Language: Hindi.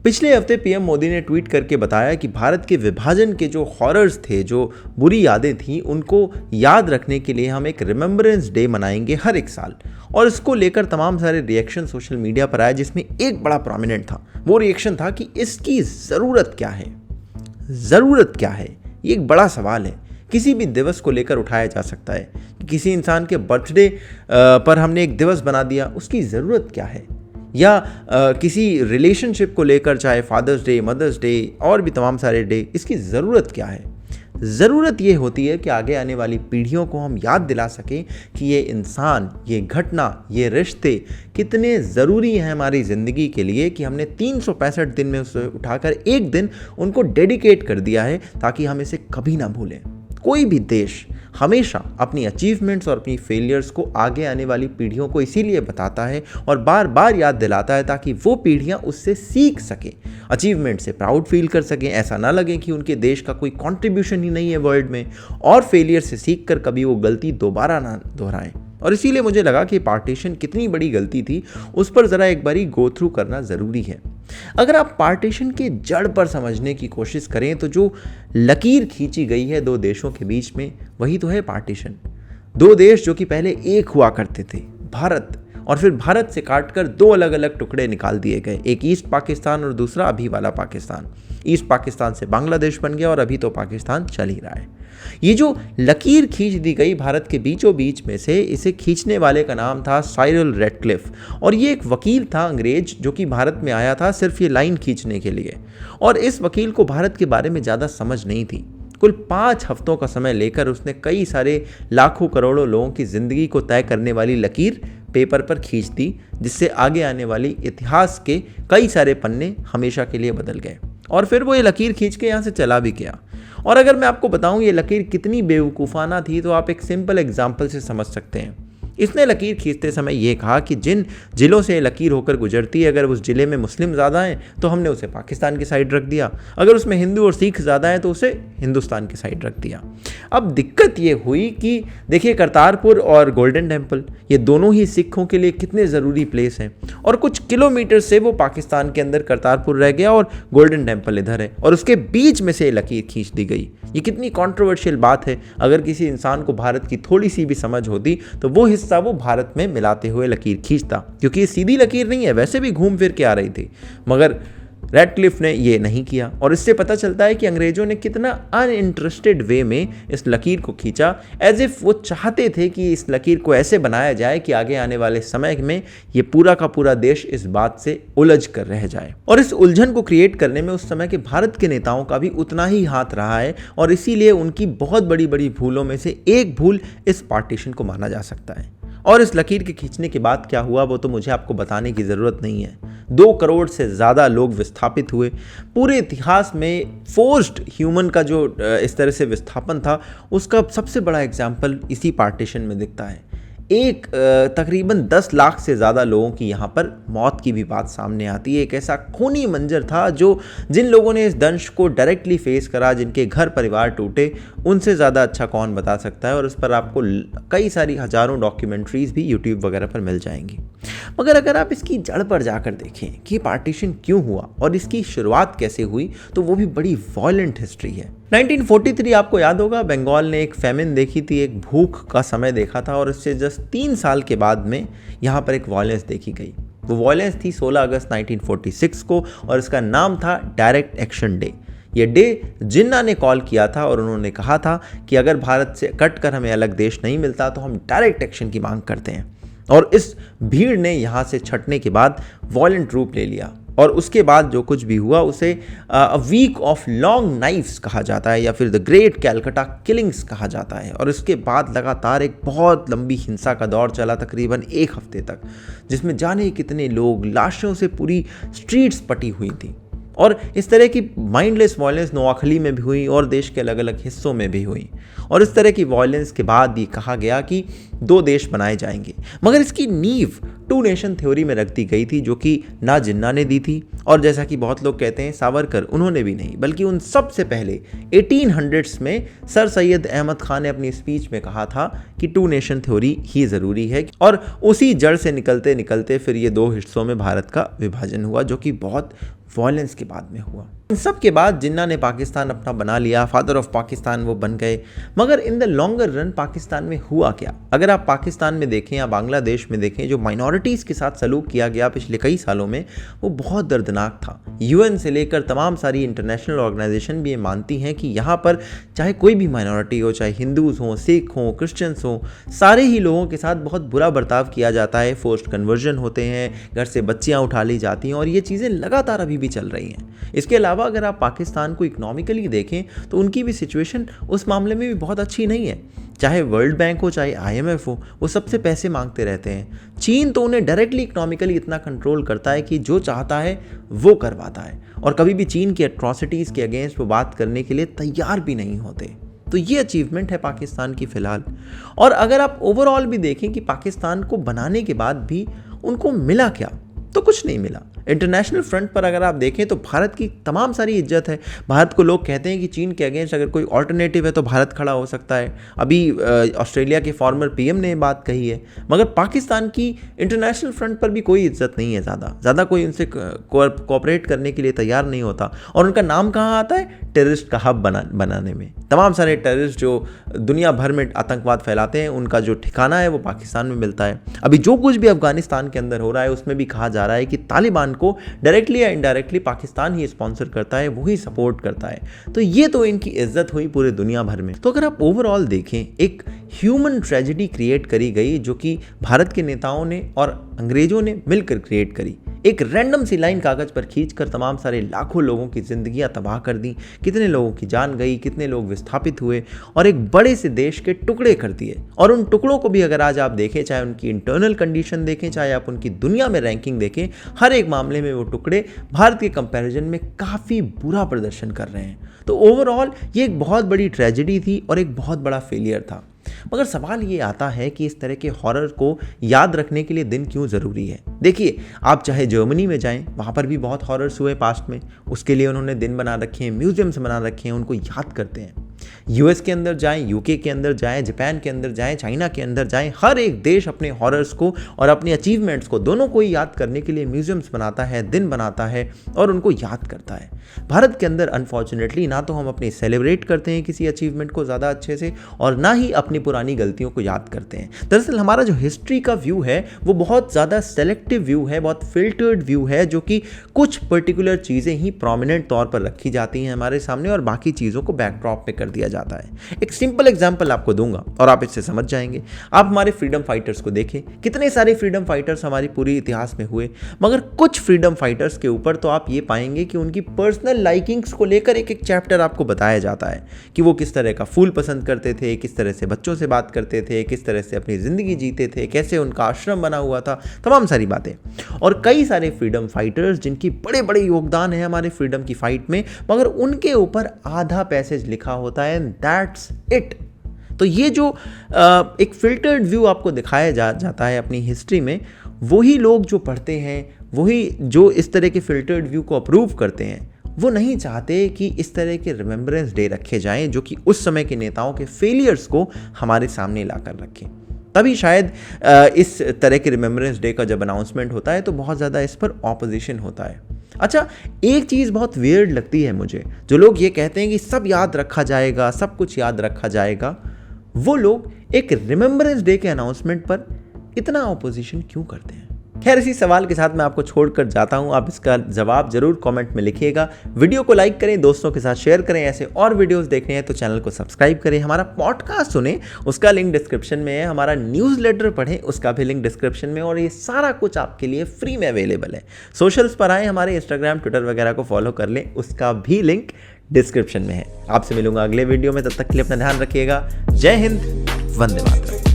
पिछले हफ्ते पीएम मोदी ने ट्वीट करके बताया कि भारत के विभाजन के जो हॉरर्स थे, जो बुरी यादें थीं, उनको याद रखने के लिए हम एक रिमेम्बरेंस डे मनाएंगे हर एक साल। और इसको लेकर तमाम सारे रिएक्शन सोशल मीडिया पर आए, जिसमें एक बड़ा प्रोमिनेंट था। वो रिएक्शन था कि इसकी ज़रूरत क्या है। ज़रूरत क्या है, ये एक बड़ा सवाल है। किसी भी दिवस को लेकर उठाया जा सकता है कि किसी इंसान के बर्थडे पर हमने एक दिवस बना दिया, उसकी ज़रूरत क्या है। या किसी रिलेशनशिप को लेकर, चाहे फादर्स डे, मदर्स डे और भी तमाम सारे डे, इसकी ज़रूरत क्या है। ज़रूरत ये होती है कि आगे आने वाली पीढ़ियों को हम याद दिला सकें कि ये इंसान, ये घटना, ये रिश्ते कितने ज़रूरी हैं हमारी ज़िंदगी के लिए, कि हमने 365 दिन में उसे उठाकर एक दिन उनको डेडिकेट कर दिया है, ताकि हम इसे कभी ना भूलें। कोई भी देश हमेशा अपनी अचीवमेंट्स और अपनी फेलियर्स को आगे आने वाली पीढ़ियों को इसीलिए बताता है और बार बार याद दिलाता है, ताकि वो पीढ़ियां उससे सीख सकें, अचीवमेंट से प्राउड फील कर सकें। ऐसा ना लगे कि उनके देश का कोई कंट्रीब्यूशन ही नहीं है वर्ल्ड में, और फेलियर से सीख कर कभी वो गलती दोबारा ना दोहराएं। और इसीलिए मुझे लगा कि पार्टीशन कितनी बड़ी गलती थी, उस पर ज़रा एक बारी गो थ्रू करना ज़रूरी है। अगर आप पार्टीशन के जड़ पर समझने की कोशिश करें, तो जो लकीर खींची गई है दो देशों के बीच में, वही तो है पार्टीशन। दो देश जो कि पहले एक हुआ करते थे, भारत, और फिर भारत से काटकर दो अलग अलग टुकड़े निकाल दिए गए, एक ईस्ट पाकिस्तान और दूसरा अभी वाला पाकिस्तान। ईस्ट पाकिस्तान से बांग्लादेश बन गया और अभी तो पाकिस्तान चल ही रहा है। ये जो लकीर खींच दी गई भारत के बीचों बीच में से, इसे खींचने वाले का नाम था साइरल रैटक्लिफ, और ये एक वकील था अंग्रेज, जो कि भारत में आया था सिर्फ ये लाइन खींचने के लिए। और इस वकील को भारत के बारे में ज़्यादा समझ नहीं थी। कुल 5 हफ्तों का समय लेकर उसने कई सारे लाखों करोड़ों लोगों की ज़िंदगी को तय करने वाली लकीर पेपर पर खींच दी, जिससे आगे आने वाली इतिहास के कई सारे पन्ने हमेशा के लिए बदल गए। और फिर वो ये लकीर खींच के यहाँ से चला भी गया। और अगर मैं आपको बताऊं ये लकीर कितनी बेवकूफ़ाना थी, तो आप एक सिंपल एग्जाम्पल से समझ सकते हैं। इसने लकीर खींचते समय ये कहा कि जिन जिलों से लकीर होकर गुजरती है, अगर उस ज़िले में मुस्लिम ज़्यादा हैं तो हमने उसे पाकिस्तान की साइड रख दिया, अगर उसमें हिंदू और सिख ज़्यादा हैं तो उसे हिंदुस्तान की साइड रख दिया। अब दिक्कत ये हुई कि देखिए, करतारपुर और गोल्डन टेम्पल, ये दोनों ही सिखों के लिए कितने ज़रूरी प्लेस हैं, और कुछ किलोमीटर से वो पाकिस्तान के अंदर करतारपुर रह गया और गोल्डन टेम्पल इधर है, और उसके बीच में से लकीर खींच दी गई। ये कितनी कॉन्ट्रोवर्शियल बात है। अगर किसी इंसान को भारत की थोड़ी सी भी समझ होती तो वो हिस्सा वो भारत में मिलाते हुए लकीर खींचता, क्योंकि ये सीधी लकीर नहीं है, वैसे भी घूम फिर के आ रही थी। मगर रैटक्लिफ ने ये नहीं किया, और इससे पता चलता है कि अंग्रेजों ने कितना अनइंटरेस्टेड वे में इस लकीर को खींचा, एज इफ वो चाहते थे कि इस लकीर को ऐसे बनाया जाए कि आगे आने वाले समय में ये पूरा का पूरा देश इस बात से उलझ कर रह जाए। और इस उलझन को क्रिएट करने में उस समय के भारत के नेताओं का भी उतना ही हाथ रहा है, और इसीलिए उनकी बहुत बड़ी बड़ी भूलों में से एक भूल इस पार्टीशन को माना जा सकता है। और इस लकीर के खींचने के बाद क्या हुआ, वो तो मुझे आपको बताने की ज़रूरत नहीं है। 2 करोड़ से ज़्यादा लोग विस्थापित हुए। पूरे इतिहास में फोर्स्ड ह्यूमन का जो इस तरह से विस्थापन था, उसका सबसे बड़ा एग्जाम्पल इसी पार्टीशन में दिखता है। तकरीबन 10 लाख से ज़्यादा लोगों की यहाँ पर मौत की भी बात सामने आती है। एक ऐसा खूनी मंजर था जो जिन लोगों ने इस दंश को डायरेक्टली फेस करा, जिनके घर परिवार टूटे, उनसे ज़्यादा अच्छा कौन बता सकता है। और इस पर आपको कई सारी हज़ारों डॉक्यूमेंट्रीज़ भी यूट्यूब वगैरह पर मिल जाएंगी। मगर अगर आप इसकी जड़ पर जाकर देखें कि पार्टीशन क्यों हुआ और इसकी शुरुआत कैसे हुई, तो वो भी बड़ी वॉयलेंट हिस्ट्री है। 1943 आपको याद होगा, बंगाल ने एक फैमिन देखी थी, एक भूख का समय देखा था, और इससे जस्ट 3 साल के बाद में यहाँ पर एक वॉयलेंस देखी गई। वो वॉयलेंस थी 16 अगस्त 1946 को, और इसका नाम था डायरेक्ट एक्शन डे। ये डे जिन्ना ने कॉल किया था, और उन्होंने कहा था कि अगर भारत से कट कर हमें अलग देश नहीं मिलता तो हम डायरेक्ट एक्शन की मांग करते हैं। और इस भीड़ ने यहाँ से छटने के बाद वॉयलेंट रूप ले लिया, और उसके बाद जो कुछ भी हुआ उसे वीक ऑफ लॉन्ग नाइफ्स कहा जाता है, या फिर द ग्रेट कैलकाटा किलिंग्स कहा जाता है। और इसके बाद लगातार एक बहुत लंबी हिंसा का दौर चला, तकरीबन 1 हफ्ते तक, जिसमें जाने कितने लोग, लाशों से पूरी स्ट्रीट्स पटी हुई थी। और इस तरह की माइंडलेस वॉयलेंस नोआखली में भी हुई और देश के अलग अलग हिस्सों में भी हुई। और इस तरह की वॉयलेंस के बाद ये कहा गया कि 2 देश बनाए जाएंगे। मगर इसकी नींव 2 नेशन थ्योरी में रख दी गई थी, जो कि ना जिन्ना ने दी थी, और जैसा कि बहुत लोग कहते हैं सावरकर, उन्होंने भी नहीं, बल्कि उन सबसे पहले 1800s में सर सैयद अहमद खान ने अपनी स्पीच में कहा था कि 2 नेशन थ्योरी ही ज़रूरी है। और उसी जड़ से निकलते निकलते फिर ये 2 हिस्सों में भारत का विभाजन हुआ, जो कि बहुत वॉयलेंस के बाद में हुआ। इन सब के बाद जिन्ना ने पाकिस्तान अपना बना लिया, फादर ऑफ पाकिस्तान वो बन गए। मगर in the longer run Pakistan में हुआ क्या? अगर आप पाकिस्तान में देखें या बांग्लादेश में देखें, जो माइनॉरिटीज़ के साथ सलूक किया गया पिछले कई सालों में, वो बहुत दर्दनाक था। यूएन से लेकर तमाम सारी इंटरनेशनल ऑर्गेनाइजेशन भी ये मानती हैं कि यहाँ पर चाहे कोई भी माइनॉरिटी हो, चाहे हिंदूज़ हों, सिख हों, क्रिश्चियंस हों, सारे ही लोगों के साथ बहुत बुरा बर्ताव किया जाता है। फोर्स्ड कन्वर्जन होते हैं, घर से बच्चियाँ उठा ली जाती हैं और ये चीज़ें लगातार अभी भी चल रही हैं। इसके अलावा अगर आप पाकिस्तान को इकोनॉमिकली देखें तो उनकी भी सिचुएशन उस मामले में भी बहुत अच्छी नहीं है। चाहे वर्ल्ड बैंक हो, चाहे IMF हो, वो सबसे पैसे मांगते रहते हैं। चीन तो उन्हें डायरेक्टली इकोनॉमिकली इतना कंट्रोल करता है कि जो चाहता है वो करवाता है, और कभी भी चीन की एट्रॉसिटीज़ के अगेंस्ट वो बात करने के लिए तैयार भी नहीं होते। तो ये अचीवमेंट है पाकिस्तान की फ़िलहाल। और अगर आप ओवरऑल भी देखें कि पाकिस्तान को बनाने के बाद भी उनको मिला क्या, तो कुछ नहीं मिला। इंटरनेशनल फ्रंट पर अगर आप देखें तो भारत की तमाम सारी इज्जत है। भारत को लोग कहते हैं कि चीन के अगेंस्ट अगर कोई ऑल्टरनेटिव है तो भारत खड़ा हो सकता है। अभी ऑस्ट्रेलिया के फॉर्मर PM ने बात कही है। मगर पाकिस्तान की इंटरनेशनल फ्रंट पर भी कोई इज्जत नहीं है। ज़्यादा कोई उनसे कोऑपरेट करने के लिए तैयार नहीं होता। और उनका नाम कहाँ आता है? टेररिस्ट का हब बनाने में। तमाम सारे टेररिस्ट जो दुनिया भर में आतंकवाद फैलाते हैं, उनका जो ठिकाना है वो पाकिस्तान में मिलता है। अभी जो कुछ भी अफगानिस्तान के अंदर हो रहा है उसमें भी कहा जा रहा है कि तालिबान को डायरेक्टली या इनडायरेक्टली पाकिस्तान ही स्पॉन्सर करता है, वही सपोर्ट करता है। तो ये तो इनकी इज्जत हुई पूरे दुनिया भर में। तो अगर आप ओवरऑल देखें, एक ह्यूमन ट्रेजेडी क्रिएट करी गई जो कि भारत के नेताओं ने और अंग्रेजों ने मिलकर क्रिएट करी। एक रैंडम सी लाइन कागज पर खींचकर तमाम सारे लाखों लोगों की जिंदगियां तबाह कर दी। कितने लोगों की जान गई, कितने लोग विस्थापित हुए और एक बड़े से देश के टुकड़े कर दिए। और उन टुकड़ों को भी अगर आज आप देखें, चाहे उनकी इंटरनल कंडीशन देखें, चाहे आप उनकी दुनिया में रैंकिंग देखें, हर एक मामले में वो टुकड़े भारत के कंपैरिजन में काफ़ी बुरा प्रदर्शन कर रहे हैं। तो ओवरऑल ये एक बहुत बड़ी ट्रेजेडी थी और एक बहुत बड़ा फेलियर था। मगर सवाल ये आता है कि इस तरह के हॉरर को याद रखने के लिए दिन क्यों ज़रूरी है? देखिए, आप चाहे जर्मनी में जाएं, वहाँ पर भी बहुत हॉरर्स हुए पास्ट में, उसके लिए उन्होंने दिन बना रखे हैं, म्यूजियम्स बना रखे हैं, उनको याद करते हैं। US के अंदर जाएं, UK के अंदर जाएं, जापान के अंदर जाएं, चाइना के अंदर जाएं, हर एक देश अपने हॉरर्स को और अपने अचीवमेंट्स को दोनों को याद करने के लिए म्यूजियम्स बनाता है, दिन बनाता है और उनको याद करता है। भारत के अंदर अनफॉर्चुनेटली ना तो हम अपनी सेलिब्रेट करते हैं किसी अचीवमेंट को ज़्यादा अच्छे से, और ना ही अपनी पुरानी गलतियों को याद करते हैं। दरअसल हमारा जो हिस्ट्री का व्यू है वो बहुत ज़्यादा सेलेक्टिव व्यू है, बहुत फिल्टर्ड व्यू है, जो कि कुछ पर्टिकुलर चीज़ें ही प्रोमिनेंट तौर पर रखी जाती हैं हमारे सामने और बाकी चीज़ों को बैकड्रॉप में कर दिया जाता है। एक सिंपल एग्जांपल आपको दूंगा और आप इससे समझ जाएंगे। आप हमारे फ्रीडम फाइटर्स को देखें, कितने सारे फ्रीडम फाइटर्स हमारी पूरी इतिहास में हुए, मगर कुछ फ्रीडम फाइटर्स के ऊपर तो आप ये पाएंगे कि उनकी पर्सनल लाइकिंग्स को लेकर एक एक चैप्टर आपको बताया जाता है कि वो किस तरह का फूल पसंद करते थे, किस तरह से बच्चों से बात करते थे, किस तरह से अपनी ज़िंदगी जीते थे, कैसे उनका आश्रम बना हुआ था, तमाम सारी बातें। और कई सारे फ्रीडम फाइटर्स जिनकी बड़े बड़े योगदान है हमारे फ्रीडम की फाइट में, मगर उनके ऊपर आधा पैसेज लिखा होता है, दैट्स इट। तो ये जो एक फिल्टर्ड व्यू आपको दिखाया जाता है अपनी हिस्ट्री में, वही लोग जो पढ़ते हैं, वही जो इस तरह के फिल्टर्ड व्यू को अप्रूव करते हैं, वो नहीं चाहते कि इस तरह के रिमेम्बरेंस डे रखे जाएं जो कि उस समय के नेताओं के फेलियर्स को हमारे सामने लाकर रखें। तभी शायद इस तरह के रिमेम्बरेंस डे का जब अनाउंसमेंट होता है तो बहुत ज़्यादा इस पर ऑपोजिशन होता है। अच्छा, एक चीज़ बहुत वियर्ड लगती है मुझे, जो लोग ये कहते हैं कि सब याद रखा जाएगा, सब कुछ याद रखा जाएगा, वो लोग एक रिमेम्बरेंस डे के अनाउंसमेंट पर इतना ऑपोजिशन क्यों करते हैं? खैर, इसी सवाल के साथ मैं आपको छोड़कर जाता हूं। आप इसका जवाब जरूर कमेंट में लिखिएगा। वीडियो को लाइक करें, दोस्तों के साथ शेयर करें। ऐसे और वीडियोस देखने हैं तो चैनल को सब्सक्राइब करें। हमारा पॉडकास्ट सुने, उसका लिंक डिस्क्रिप्शन में है। हमारा न्यूज़लेटर पढ़ें, उसका भी लिंक डिस्क्रिप्शन में। और ये सारा कुछ आपके लिए फ्री में अवेलेबल है। सोशल्स पर आए, हमारे इंस्टाग्राम, ट्विटर वगैरह को फॉलो कर लें, उसका भी लिंक डिस्क्रिप्शन में है। आपसे मिलूंगा अगले वीडियो में, तब तक के लिए अपना ध्यान रखिएगा। जय हिंद, वंदे मातरम।